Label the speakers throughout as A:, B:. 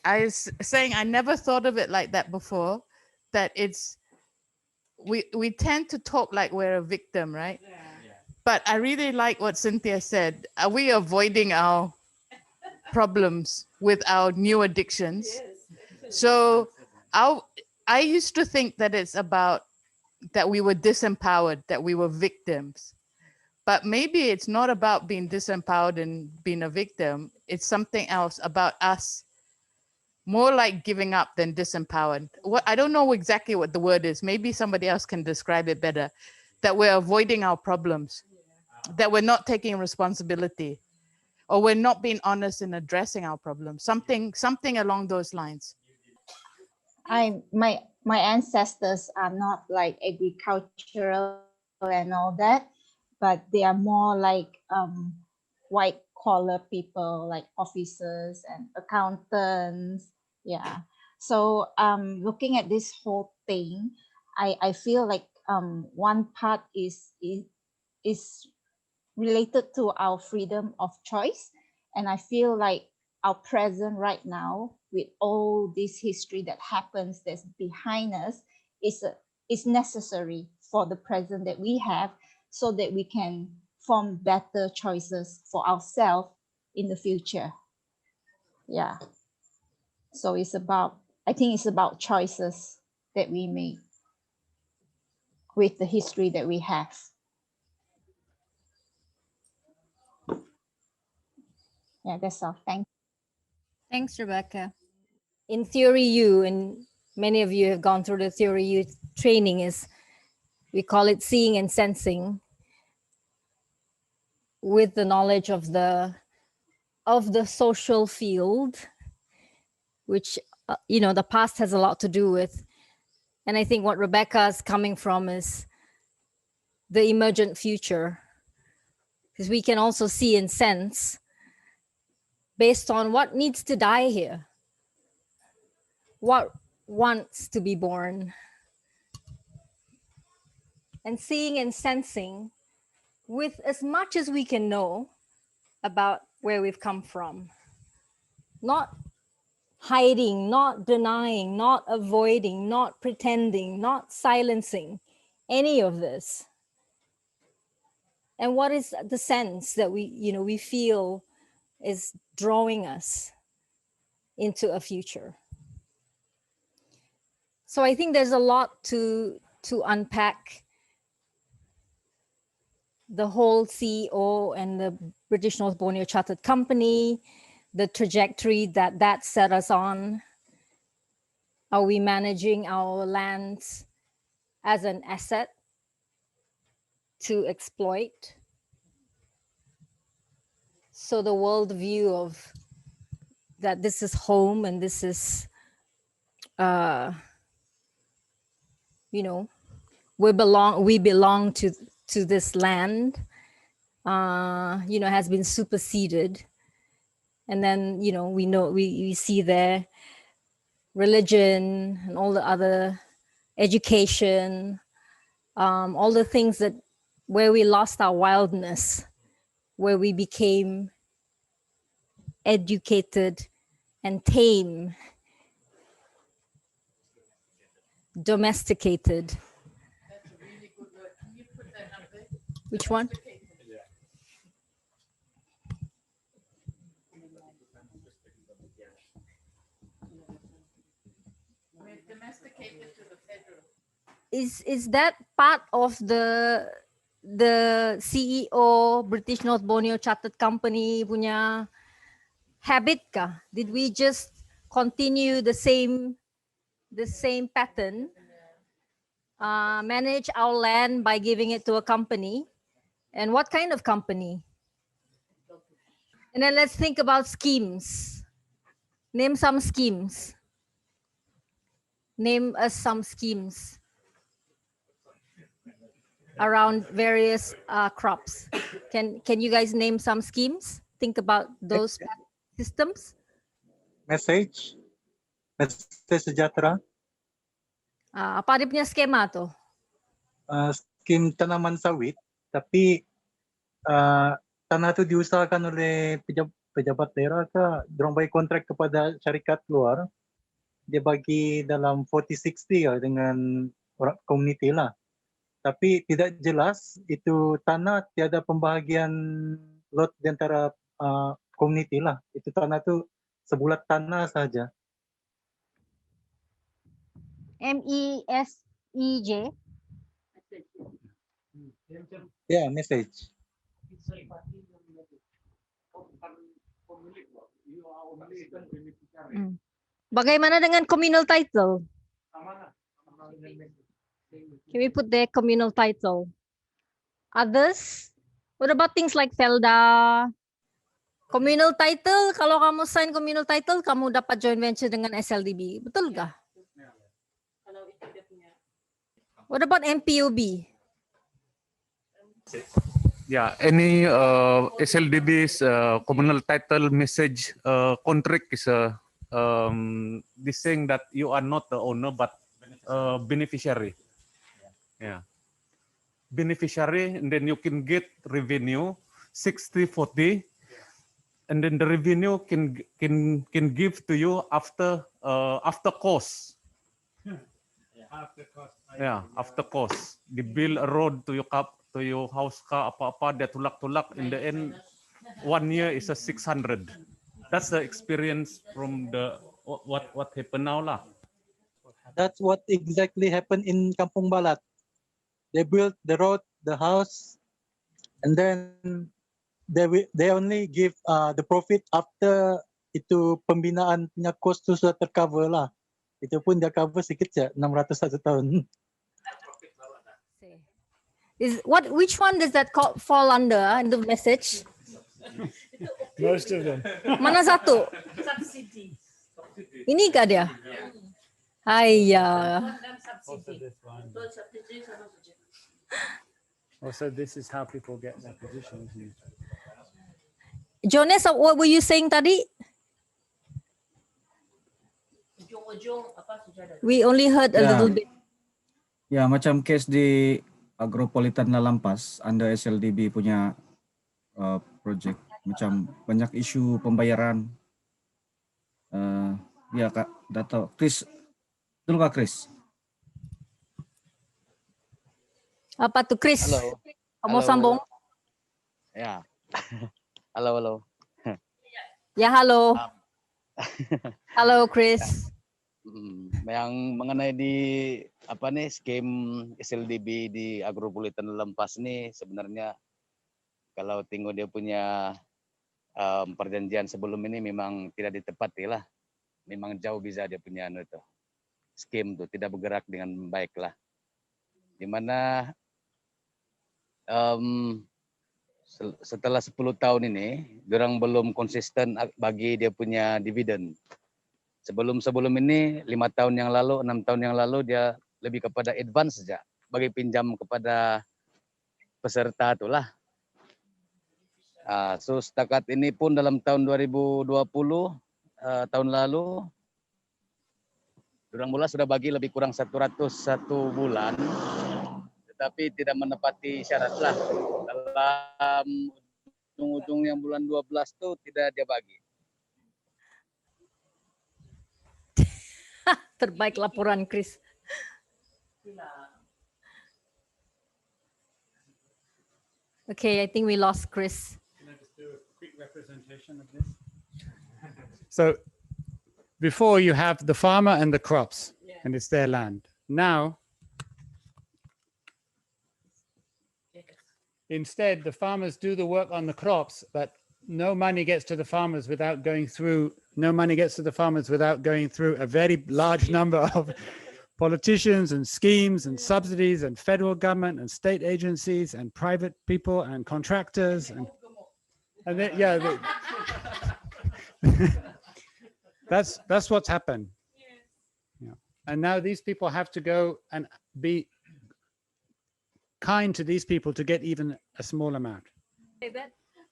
A: I was saying I never thought of it like that before, that it's, we tend to talk like we're a victim, right?
B: Yeah.
A: But I really like what Cynthia said. Are we avoiding our problems with our new addictions?
B: Yes.
A: So I used to think that it's about that we were disempowered, that we were victims. But maybe it's not about being disempowered and being a victim. It's something else about us, more like giving up than disempowered. What, I don't know exactly what the word is. Maybe somebody else can describe it better. That we're avoiding our problems, that we're not taking responsibility, or we're not being honest in addressing our problems. Something along those lines.
C: My ancestors are not like agricultural and all that, but they are more like white collar people, like officers and accountants. Yeah. So looking at this whole thing, I feel like one part is related to our freedom of choice. And I feel like our present right now, with all this history that happens that's behind us, is necessary for the present that we have, so that we can form better choices for ourselves in the future. Yeah. So I think it's about choices that we make with the history that we have. Yeah, that's all.
D: Thanks, Rebecca. In Theory U, and many of you have gone through the Theory U training, is we call it seeing and sensing, with the knowledge of the social field, which the past has a lot to do with. And I think what Rebecca is coming from is the emergent future, because we can also see and sense based on what needs to die here, what wants to be born, and seeing and sensing with as much as we can know about where we've come from. Not hiding, not denying, not avoiding, not pretending, not silencing any of this. And what is the sense that we feel is drawing us into a future? So I think there's a lot to unpack. The whole CEO and the British North Borneo Chartered Company, the trajectory that set us on. Are we managing our lands as an asset to exploit? So the world view of that this is home and this is, we belong to this land, has been superseded. And then, we see there religion and all the other education, all the things that where we lost our wildness, where we became educated and tame, domesticated.
A: That's a really good word. Can you put that up there?
D: Which one?
A: We're domesticated to the federal.
D: Is that part of the CEO British North Borneo Chartered Company punya habit kah? Did we just continue the same pattern, manage our land by giving it to a company? And what kind of company? And then let's think about schemes. Name some schemes. Name us some schemes around various crops. Can you guys name some schemes? Think about those systems.
E: Message sejahtera.
D: Apa dia punya skema tu?
E: Skim tanaman sawit, tapi tanah itu diusahakan oleh pejabat daerah ke, dorang bagi kontrak kepada syarikat luar, dia bagi dalam 40-60 dengan orang komuniti lah. Tapi tidak jelas itu tanah tiada pembahagian lot di antara komuniti lah. Itu tanah tu sebulat tanah saja.
D: MESEJ.
E: Ya, message.
D: Bagaimana dengan communal title? Can we put there communal title? Others? What about things like Felda? Communal title, kalau kamu sign communal title, kamu dapat joint venture dengan SLDB. Betul kah? What about MPUB?
B: Yeah, any SLDB's communal title message contract is this saying that you are not the owner but beneficiary. Yeah, beneficiary, and then you can get revenue 60-40, and then the revenue can give to you after cost. Yeah, after cost. They build a road to your house ka apa-apa dia tulak-tulak, in the end 1 year is a 600. That's the experience from the what happened now lah.
E: That's what exactly happened in Kampung Balat. They built the road, the house, and then they only give the profit after itu pembinaan punya cost tu sudah tercover lah. Itu pun dia cover sikit je, 600 satu tahun.
D: Which one does that fall under in the message?
F: Most of them.
D: Mana satu? Ini kah dia? Ayah.
F: Also this one. Also, this is how people get their positions.
D: Jonas, what were you saying tadi? We only heard a little bit.
G: Ya, macam case di Agropolitan Lalampas under SLDB punya project, macam banyak isu pembayaran. Ya Kak, data Chris, dulu Kak Chris.
D: Apa tuh Chris?
H: Halo.
D: Kamu
H: Halo.
D: sambung?
H: Ya. Halo.
D: Ya, halo. Halo Chris.
H: Yang mengenai di apa nih skim SLDB di Agropolitan Lempas nih, sebenarnya kalau tengok dia punya perjanjian sebelum ini memang tidak ditepati lah. Memang jauh bisa dia punya itu skim tuh tidak bergerak dengan baik lah. Dimana setelah 10 tahun ini, orang belum konsisten bagi dia punya dividen. Sebelum ini 5 tahun yang lalu, 6 tahun yang lalu dia lebih kepada advance saja, bagi pinjam kepada peserta itulah. So setakat ini pun dalam tahun 2020 tahun lalu, orang mula sudah bagi lebih kurang 101 bulan, tetapi tidak menepati syarat lah. Dalam ujung-ujung yang bulan 12 itu tidak dia bagi.
D: Terbaik laporan Chris. Okay, I think we lost Chris.
F: Can I just do a quick representation of this? So before you have the farmer and the crops, and it's their land. Now, instead, the farmers do the work on the crops, but no money gets to the farmers without going through a very large number of politicians and schemes and subsidies and federal government and state agencies and private people and contractors and then, that's what's happened. Yeah. And now these people have to go and be kind to these people to get even a small amount.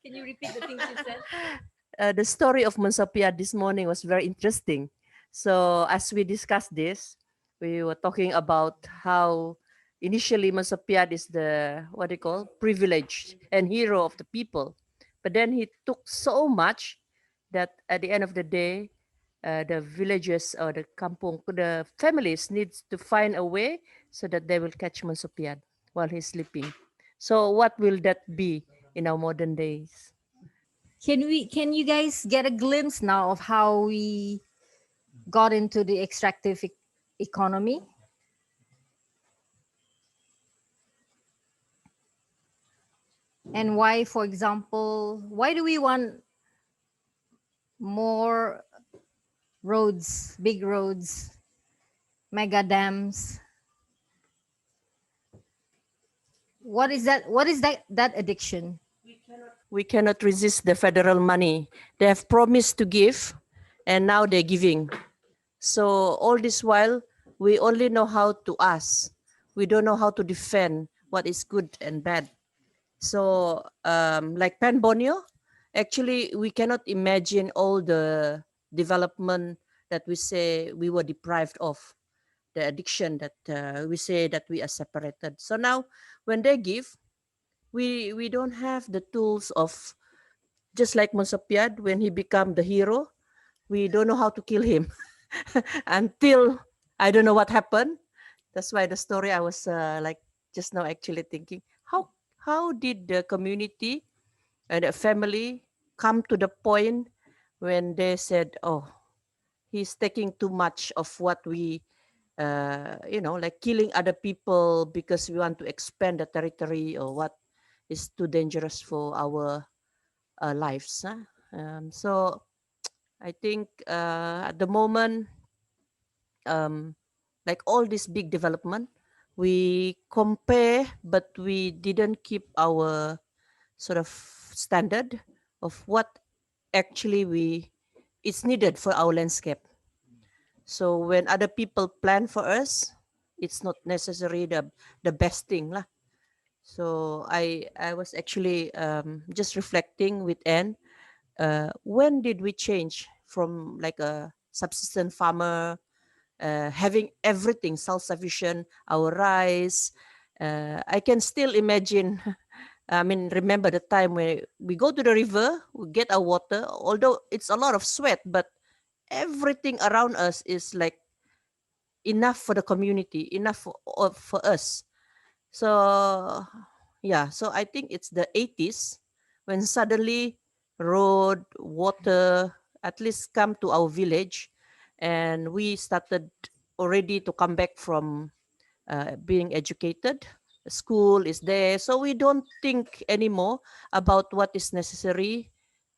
D: Can you repeat the things you said?
I: The story of Monsopia this morning was very interesting. So as we discussed this, we were talking about how initially Monsopia is the privileged and hero of the people. But then he took so much that at the end of the day, the villages or the kampung, the families needs to find a way so that they will catch Monsopiad while he's sleeping. So what will that be in our modern days?
D: Can you guys get a glimpse now of how we got into the extractive economy? And why, for example, why do we want more roads, big roads, mega dams? What is that addiction?
I: We cannot resist the federal money. They have promised to give, and now they're giving. So all this while, we only know how to ask. We don't know how to defend what is good and bad. So like Pan Borneo, actually, we cannot imagine all the development that we say we were deprived of, the addiction that we say that we are separated. So now when they give, we don't have the tools of, just like Monsopiad, when he became the hero, we don't know how to kill him until I don't know what happened. That's why the story I was like just now actually thinking, how did the community and the family come to the point when they said, oh, he's taking too much of what we like killing other people because we want to expand the territory, or what is too dangerous for our lives. So I think at the moment, like all this big development, we compare, but we didn't keep our sort of standard of what actually it's needed for our landscape. So when other people plan for us, it's not necessarily the best thing lah. So I was actually just reflecting with Anne, when did we change from like a subsistence farmer, having everything self-sufficient, our rice. I can still imagine, remember the time when we go to the river, we get our water, although it's a lot of sweat, but everything around us is like enough for the community, enough for us. So yeah, so I think it's the 80s when suddenly road, water at least come to our village, and we started already to come back from being educated. School is there, so we don't think anymore about what is necessary,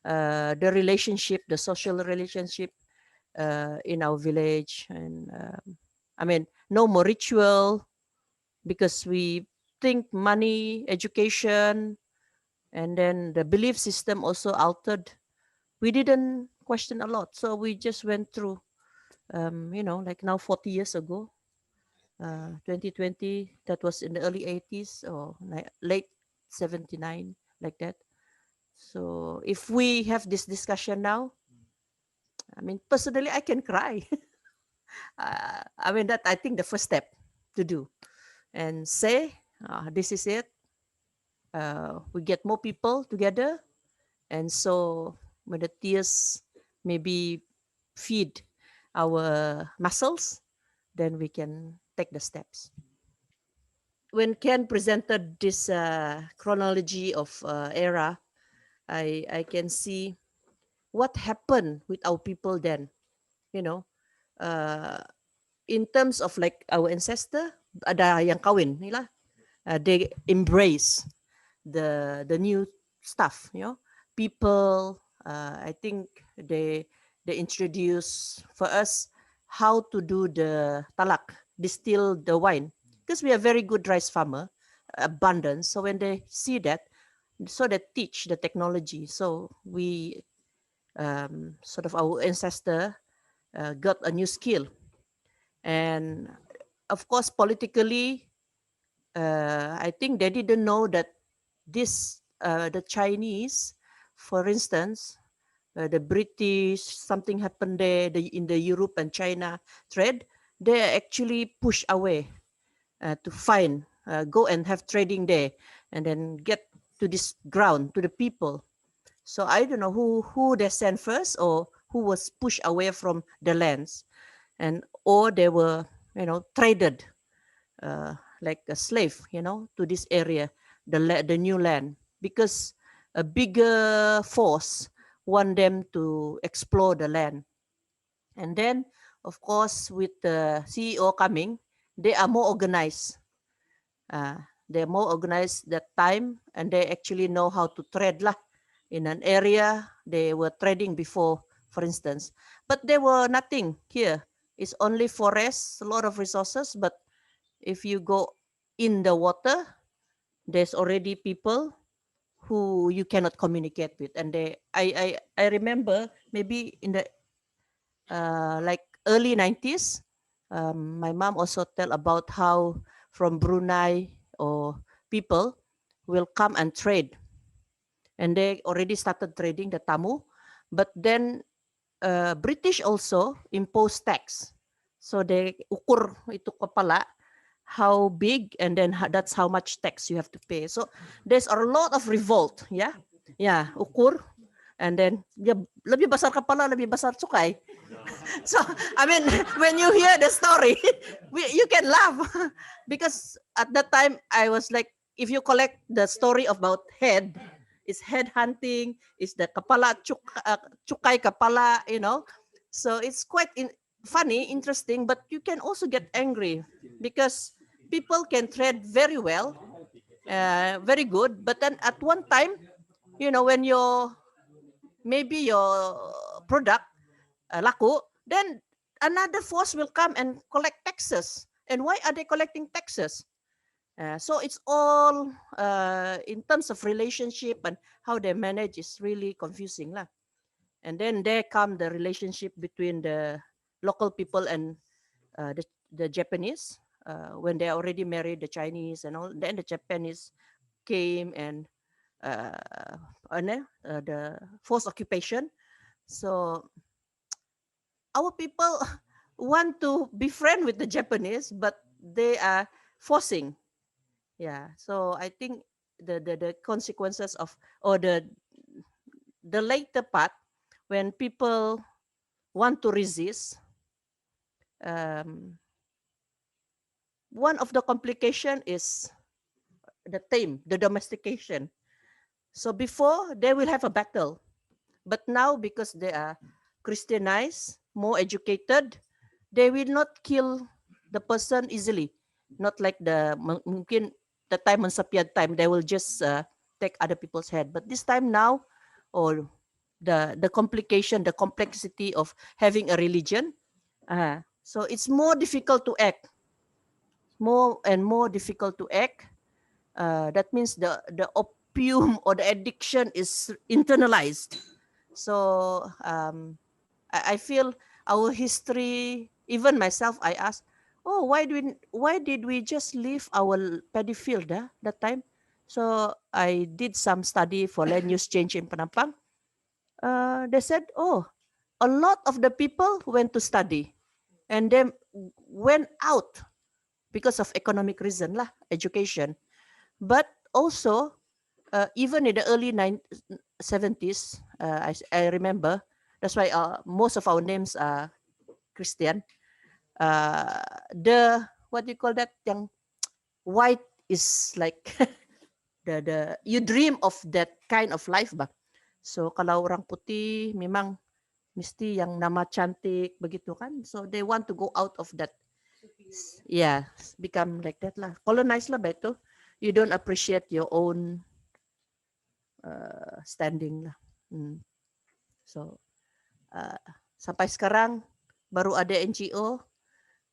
I: the relationship, the social relationship in our village. And no more ritual, because we think money, education, and then the belief system also altered. We didn't question a lot, so we just went through. Like now 40 years ago, 2020, that was in the early 80s or late 79, like that. So if we have this discussion now, personally, I can cry. That I think the first step to do and say, this is it. We get more people together, and so when the tears maybe feed our muscles, then we can take the steps. When Ken presented this chronology of era, I can see what happened with our people then. In terms of like our ancestor, ada yang kawin nila, they embrace the new stuff. People, I think they introduce for us how to do the talak, distill the wine, because we are very good rice farmer, abundance. So when they see that, so they teach the technology. So we sort of our ancestor got a new skill. And of course, politically, I think they didn't know that this the Chinese, for instance, the British, something happened there, in the Europe and China trade, they actually push away to find, go and have trading there, and then get to this ground, to the people. So I don't know who they sent first, or who was pushed away from the lands, or they were, traded like a slave, to this area, the new land, because a bigger force want them to explore the land. And then, of course, with the CEO coming, they are more organized. They're more organized that time, and they actually know how to trade lah in an area they were trading before, for instance. But there were nothing here. It's only forests, a lot of resources. But if you go in the water, there's already people who you cannot communicate with. And I remember maybe in the like early 90s, my mom also tell about how from Brunei or people will come and trade, and they already started trading the tamu. But then British also imposed tax, so they ukur itu kepala how big, and then that's how much tax you have to pay. So there's a lot of revolt, yeah, ukur, and then lebih besar kepala lebih besar cukai. So I mean, when you hear the story, you can laugh because at that time I was like, if you collect the story about head, it's head hunting, it's the kepala cukai kepala, So it's quite funny, interesting, but you can also get angry because people can trade very well, very good. But then at one time, when maybe your product laku, then another force will come and collect taxes. And why are they collecting taxes? So it's all in terms of relationship and how they manage is really confusing lah. And then there come the relationship between the local people and the Japanese when they already married the Chinese and all. Then the Japanese came and the forced occupation. So our people want to be friend with the Japanese, but they are forcing. Yeah. So I think the consequences of, or the later part, when people want to resist, one of the complication is the domestication. So before they will have a battle, but now because they are Christianized, more educated, they will not kill the person easily. Not like mungkin the time Mensapiad time, they will just take other people's head. But this time now, or the complication, the complexity of having a religion, so it's more difficult to act. More and more difficult to act. That means the opium or the addiction is internalized. So I feel our history, even myself, I ask, oh, why did we just leave our paddy field that time? So I did some study for land use change in Penampang. They said, oh, a lot of the people went to study and then went out because of economic reason lah, education. But also, even in the early 70s, I remember, that's why most of our names are Christian. What do you call that? Yang white is like the you dream of that kind of life ba. So kalau orang putih memang mesti yang nama cantik begitu kan. So they want to go out of that. Yeah, become like that lah. Colonize lah ba ito. You don't appreciate your own standing lah. So sampai sekarang baru ada NGO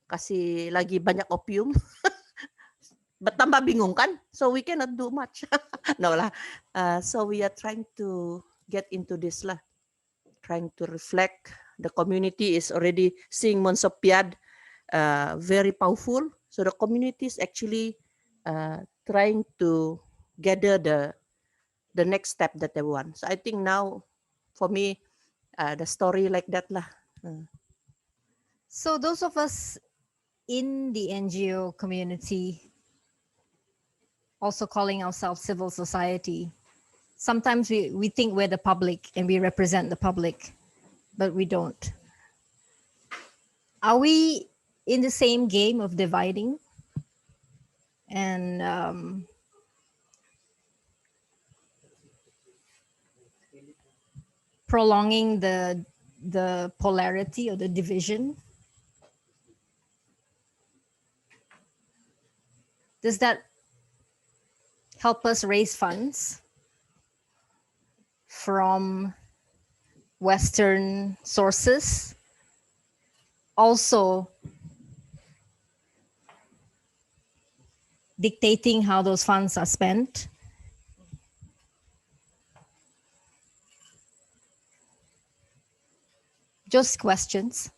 I: kasih lagi banyak opium. Bertambah bingung kan? So we cannot do much. No lah. So we are trying to get into this lah. Trying to reflect. The community is already seeing Monsopiad very powerful. So the community is actually trying to gather the next step that they want. So I think now, for me, the story like that lah.
D: So those of us in the NGO community, also calling ourselves civil society, sometimes we think we're the public and we represent the public, but we don't. Are we in the same game of dividing and prolonging the polarity or the division? Does that help us raise funds from Western sources? Also dictating how those funds are spent? Just questions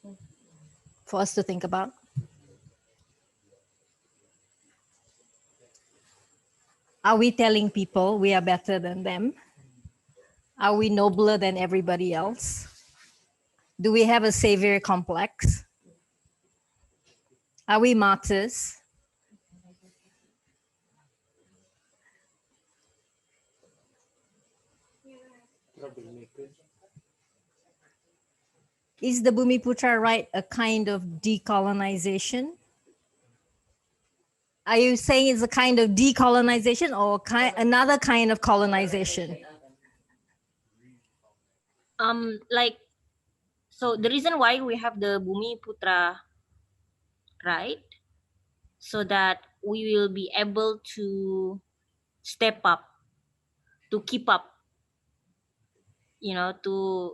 D: for us to think about. Are we telling people we are better than them? Are we nobler than everybody else? Do we have a savior complex? Are we martyrs? Is the Bumiputra right a kind of decolonization? Are you saying it's a kind of decolonization or another kind of colonization?
J: Like, so the reason why we have the Bumiputra right, so that we will be able to step up, to keep up, you know,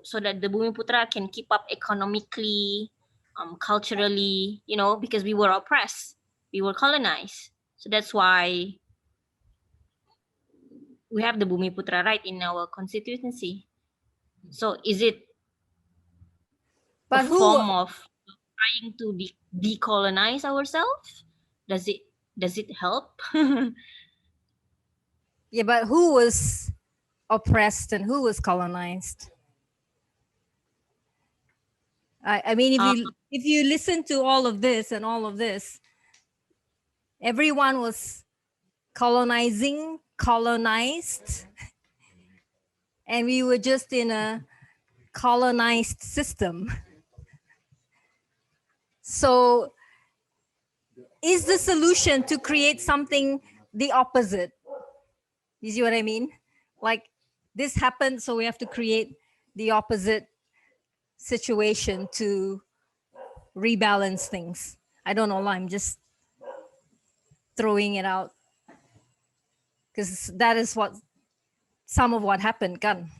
J: so that the Bumiputra can keep up economically, culturally, you know, because we were oppressed, we were colonized. So that's why we have the Bumiputra right in our constituency. So is it
D: But
J: a form of trying to decolonize ourselves? Does it help?
D: Yeah, but who was oppressed and who was colonized? I mean, if you listen to all of this and all of this, everyone was colonizing, colonized, and we were just in a colonized system. So is the solution to create something the opposite? You see what I mean? Like, this happened, so we have to create the opposite situation to rebalance things. I don't know, I'm just throwing it out because that is what some of what happened, kan?